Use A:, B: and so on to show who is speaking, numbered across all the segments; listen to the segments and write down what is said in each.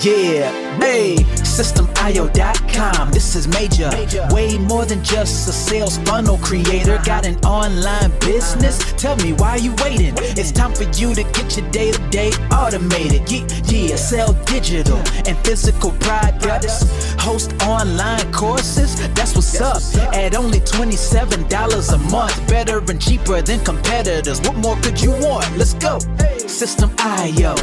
A: Yeah, hey, systemio.com, this is major. Way more than just a sales funnel creator. Got an online business? Tell me, why are you waiting? It's time for you to get your day-to-day automated. Yeah, sell digital and physical products. Host online courses, that's what's up. At only $27 a month. Better and cheaper than competitors. What more could you want? Let's go. System.io,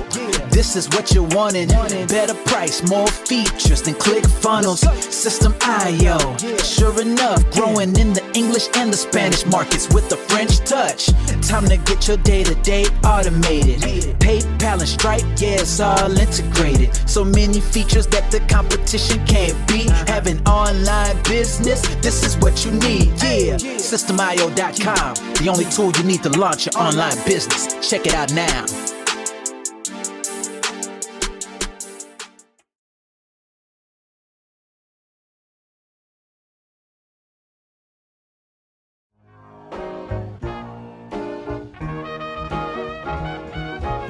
A: this is what you're wanting. Better price, more features than ClickFunnels. System.io, sure enough, growing in the English and the Spanish markets with the French touch. Time to get your day-to-day automated. PayPal and Stripe, yeah, it's all integrated. So many features that the competition can't beat. Have an online business, this is what you need. Yeah, systemio.com, the only tool you need to launch your online business. Check it out now.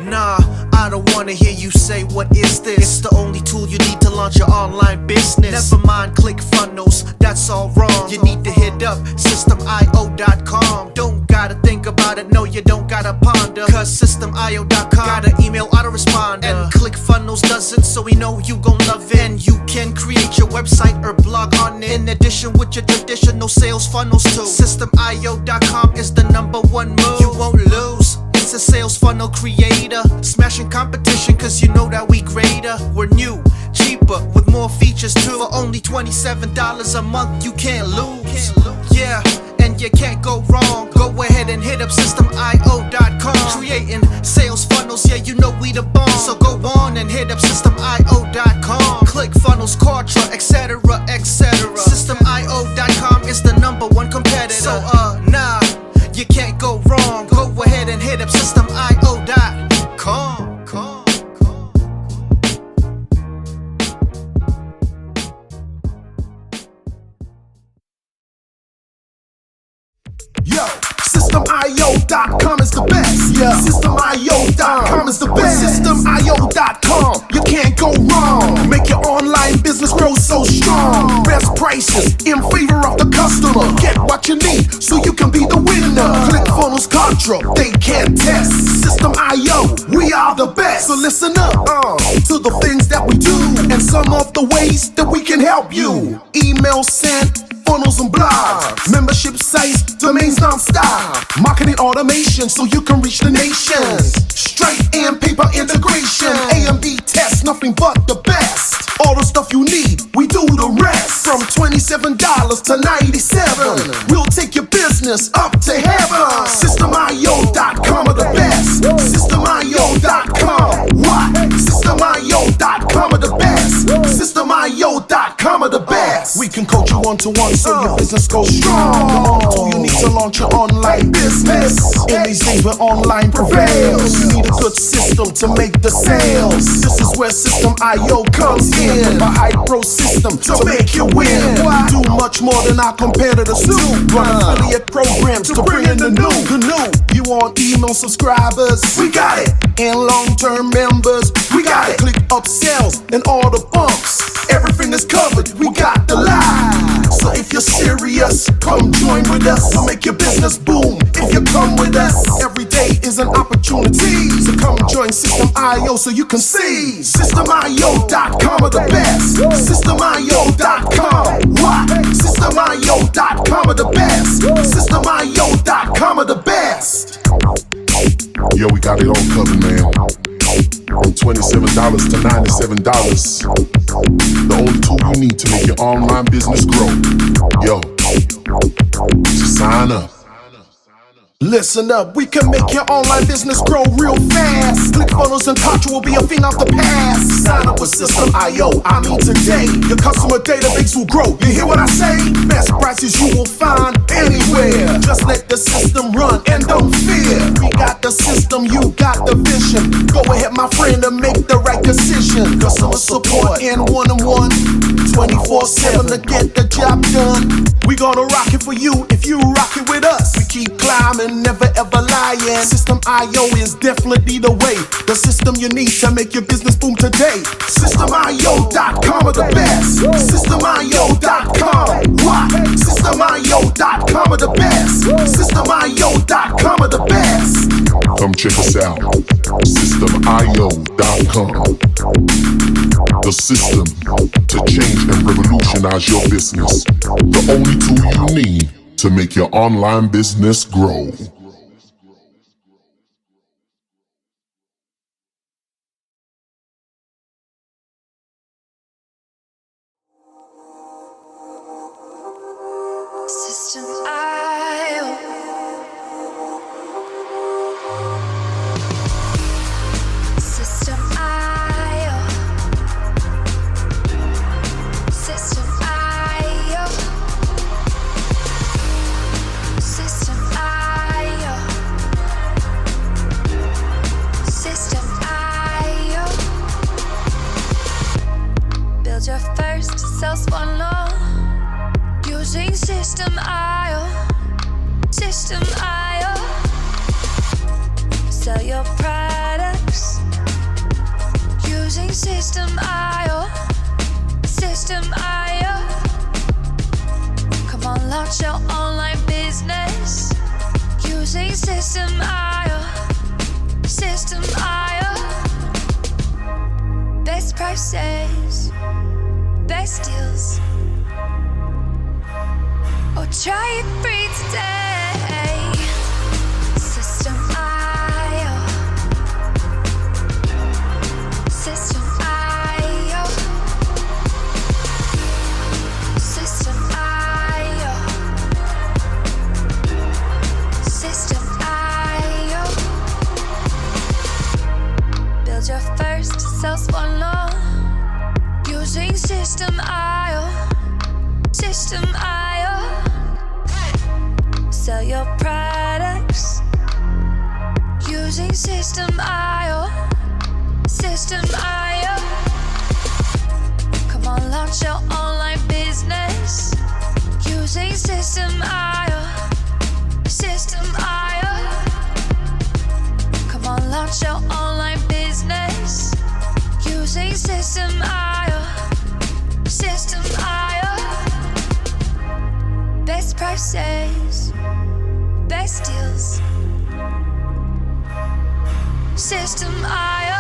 B: Nah, I don't wanna hear you say, what is this? It's the only tool you need to launch your online business. Never mind ClickFunnels, that's all wrong. You need to hit up systemio.com. Don't gotta think about it, no, you don't gotta ponder. Cause systemio.com got an email autoresponder. And ClickFunnels does it, so we know you gon' love it. And you can create your website or blog on it, in addition with your traditional sales funnels too. Systemio.com is the #1 move. You won't lose. It's a sales funnel creator, smashing competition cause you know that we greater. We're new, cheaper, with more features too. For only $27 a month, you can't lose. Yeah, and you can't go wrong. Go ahead and hit up systemio.com. Creating sales funnels, yeah, you know we the bomb. So go on and hit up systemio.com. ClickFunnels, Quadra, etc, etc. Systemio.com is the #1 competitor. So nah, you can't go wrong. Go ahead and hit up systemio.com.
C: Yo, systemio.com is the best. Yeah, systemio.com is the best. Systemio.com, you can't go wrong. Make your online business grow so strong. Best prices in favor of the customer. Get what you need so you can be the winner. ClickFunnels, Contra, they can't test. System.io, we are the best. So listen up to the things that we do and some of the ways that we can help you. Email sent, funnels and blogs, membership sites, domains non-stop, marketing automation so you can reach the nations. Straight and paper integration, A and B tests, nothing but the best. All the stuff you need, we do the rest. From $27 to $97, we'll take your business up to heaven. Systemio.com are the best. Systemio.com, what? Systemio.com are the best. Systemio.com are the best. We can coach you one-to-one so your business goes strong. So you need to launch your online business. In these days where online prevails, you need a good system to make the sales. This is where System.io comes in. A high-pro system to make you win. We do much more than our competitors do. Run affiliate programs to bring in the new. You want email subscribers? We got it. And long-term members? We got it. Click upsells and all the bumps. Everything is covered. We got the line. So if you're serious, come join with us. We'll make your business boom if you come with us. Every day is an opportunity. So come join System.io so you can see. Systemio.com are the best. Systemio.com, what? Systemio.com are the best. Systemio.com are the best.
D: Yo, we got it all covered, man. From $27 to $97. The only tool you need to make your online business grow. Yo, just sign up.
C: Listen up, we can make your online business grow real fast. ClickFunnels and Contra will be a thing of the past. Sign up with System.io, I mean today. Your customer database will grow, you hear what I say? Best prices you will find anywhere. Just let the system run and don't fear. We got the system, you got the vision. Go ahead my friend and make the right decision. Customer support and one-on-one, 24/7 to get the job done. We gonna rock it for you if you rock it with us. We keep climbing, never ever lie high-end. System IO is definitely the way. The system you need to make your business boom today. SystemIO.com are the best. SystemIO.com. What? SystemIO.com are the best. SystemIO.com are the best.
D: Come check us out. SystemIO.com. The system to change and revolutionize your business. The only tool you need to make your online business grow.
E: System IO. System IO. System IO. System IO. System IO. Build your first self-funnel using System IO. System IO. Sell your products using System IO. System IO. Come on, launch your online business using System IO. System IO. Best prices, best deals. Or try it free today. System IO. System IO. System IO. System IO. Build your first sales funnel using System IO. System IO. Sell your products using System IO. System IO. Come on, launch your online business using System IO. System IO. Come on, launch your online business using System IO. System IO. Best prices, best deals. System IO.